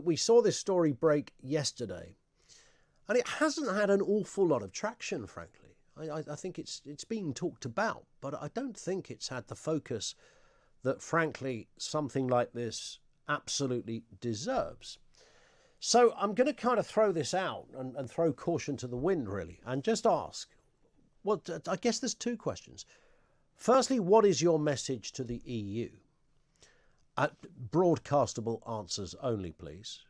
we saw this story break yesterday, and it hasn't had an awful lot of traction, frankly. I think it's been talked about, but I don't think it's had the focus that, frankly, something like this absolutely deserves. So I'm going to kind of throw this out and throw caution to the wind, really, and just ask, well, I guess there's two questions. Firstly, what is your message to the EU? Broadcastable answers only, please.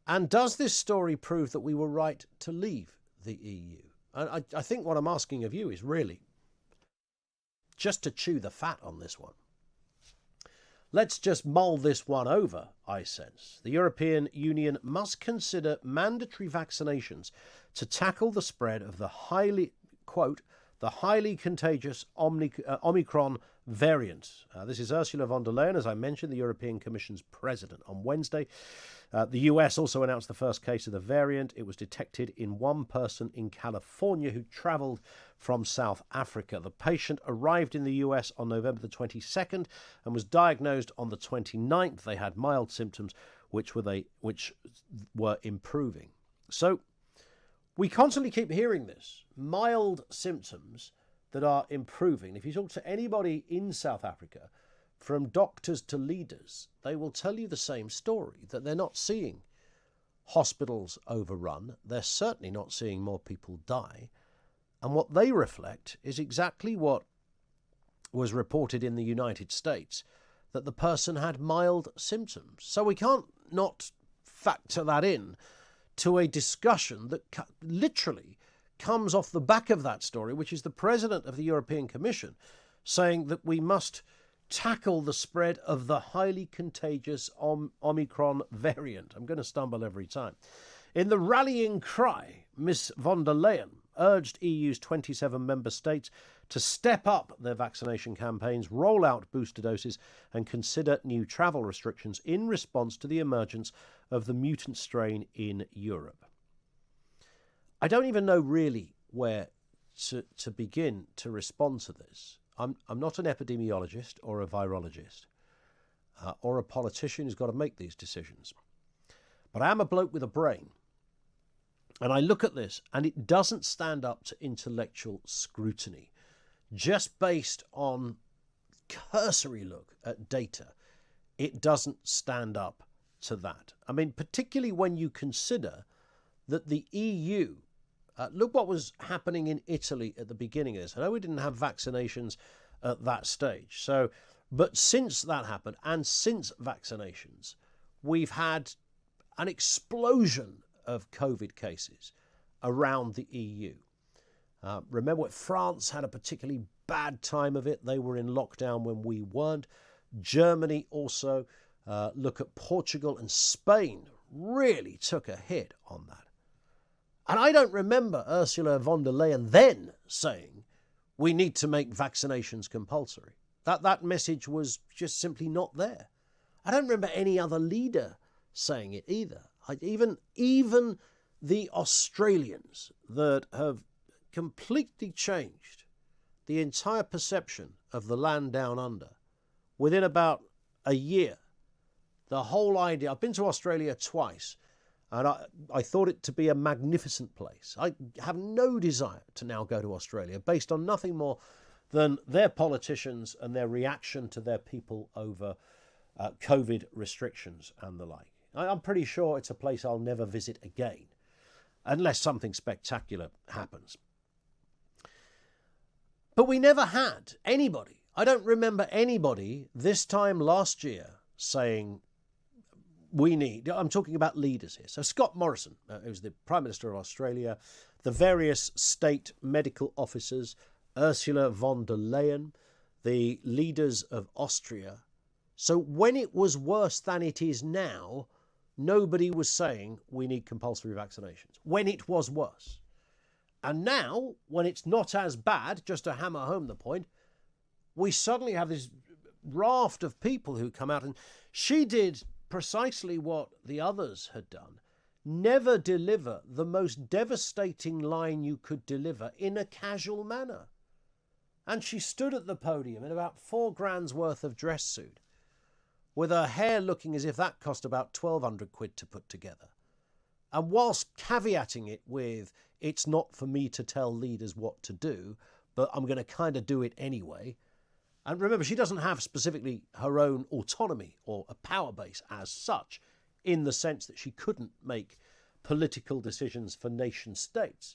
And does this story prove that we were right to leave the EU? I think what I'm asking of you is really just to chew the fat on this one. Let's just mull this one over, I sense. The European Union must consider mandatory vaccinations to tackle the spread of the highly contagious Omicron variant. This is Ursula von der Leyen, as I mentioned, the European Commission's president, on Wednesday. The US also announced the first case of the variant. It was detected in one person in California who travelled from South Africa. The patient arrived in the US on November the 22nd and was diagnosed on the 29th. They had mild symptoms, which were improving. So we constantly keep hearing this, mild symptoms that are improving. If you talk to anybody in South Africa, from doctors to leaders, they will tell you the same story, that they're not seeing hospitals overrun. They're certainly not seeing more people die. And what they reflect is exactly what was reported in the United States, that the person had mild symptoms. So we can't not factor that in to a discussion that literally comes off the back of that story, which is the president of the European Commission saying that we must tackle the spread of the highly contagious Omicron variant. I'm going to stumble every time. In the rallying cry, Ms von der Leyen urged EU's 27 member states to step up their vaccination campaigns, roll out booster doses and consider new travel restrictions in response to the emergence of the mutant strain in Europe. I don't even know really where to begin to respond to this. I'm not an epidemiologist or a virologist or a politician who's got to make these decisions. But I am a bloke with a brain. And I look at this and it doesn't stand up to intellectual scrutiny. Just based on cursory look at data, it doesn't stand up to that. I mean, particularly when you consider that the EU, look what was happening in Italy at the beginning of this. I know we didn't have vaccinations at that stage. But since that happened and since vaccinations, we've had an explosion of COVID cases around the EU. Remember what France had a particularly bad time of it. They were in lockdown when we weren't. Germany also. Look at Portugal and Spain really took a hit on that. And I don't remember Ursula von der Leyen then saying we need to make vaccinations compulsory. That message was just simply not there. I don't remember any other leader saying it either. Even the Australians that have completely changed the entire perception of the land down under within about a year. The whole idea, I've been to Australia twice, and I thought it to be a magnificent place. I have no desire to now go to Australia based on nothing more than their politicians and their reaction to their people over COVID restrictions and the like. I'm pretty sure it's a place I'll never visit again, unless something spectacular happens. But we never had anybody, I don't remember anybody this time last year saying I'm talking about leaders here. So Scott Morrison, who's the Prime Minister of Australia, the various state medical officers, Ursula von der Leyen, the leaders of Austria. So when it was worse than it is now, nobody was saying we need compulsory vaccinations. When it was worse. And now, when it's not as bad, just to hammer home the point, we suddenly have this raft of people who come out, and she did precisely what the others had done. Never deliver the most devastating line you could deliver in a casual manner. And she stood at the podium in about $4,000 worth of dress suit, with her hair looking as if that cost about 1,200 quid to put together. And whilst caveating it with, it's not for me to tell leaders what to do, but I'm going to kind of do it anyway. And remember, she doesn't have specifically her own autonomy or a power base as such, in the sense that she couldn't make political decisions for nation states.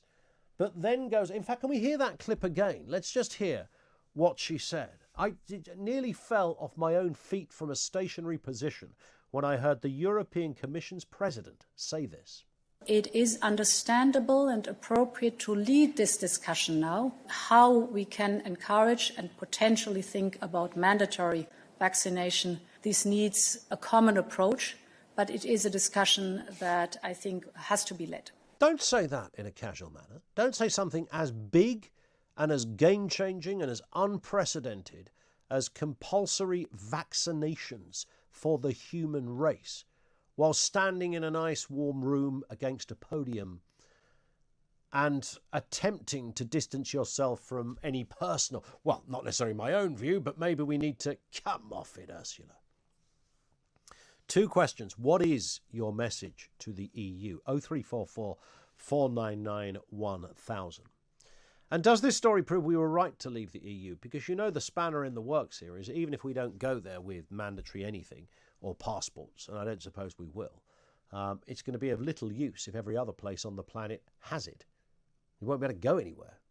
But then goes, in fact, can we hear that clip again? Let's just hear what she said. I nearly fell off my own feet from a stationary position when I heard the European Commission's president say this. It is understandable and appropriate to lead this discussion now, how we can encourage and potentially think about mandatory vaccination. This needs a common approach, but it is a discussion that I think has to be led. Don't say that in a casual manner. Don't say something as big and as game-changing and as unprecedented as compulsory vaccinations for the human race, while standing in a nice warm room against a podium and attempting to distance yourself from any personal, well, not necessarily my own view, but maybe we need to come off it, Ursula. 2 questions. What is your message to the EU? 0344 499 1000. And does this story prove we were right to leave the EU? Because you know the spanner in the works here is, even if we don't go there with mandatory anything or passports, and I don't suppose we will, it's going to be of little use if every other place on the planet has it. You won't be able to go anywhere.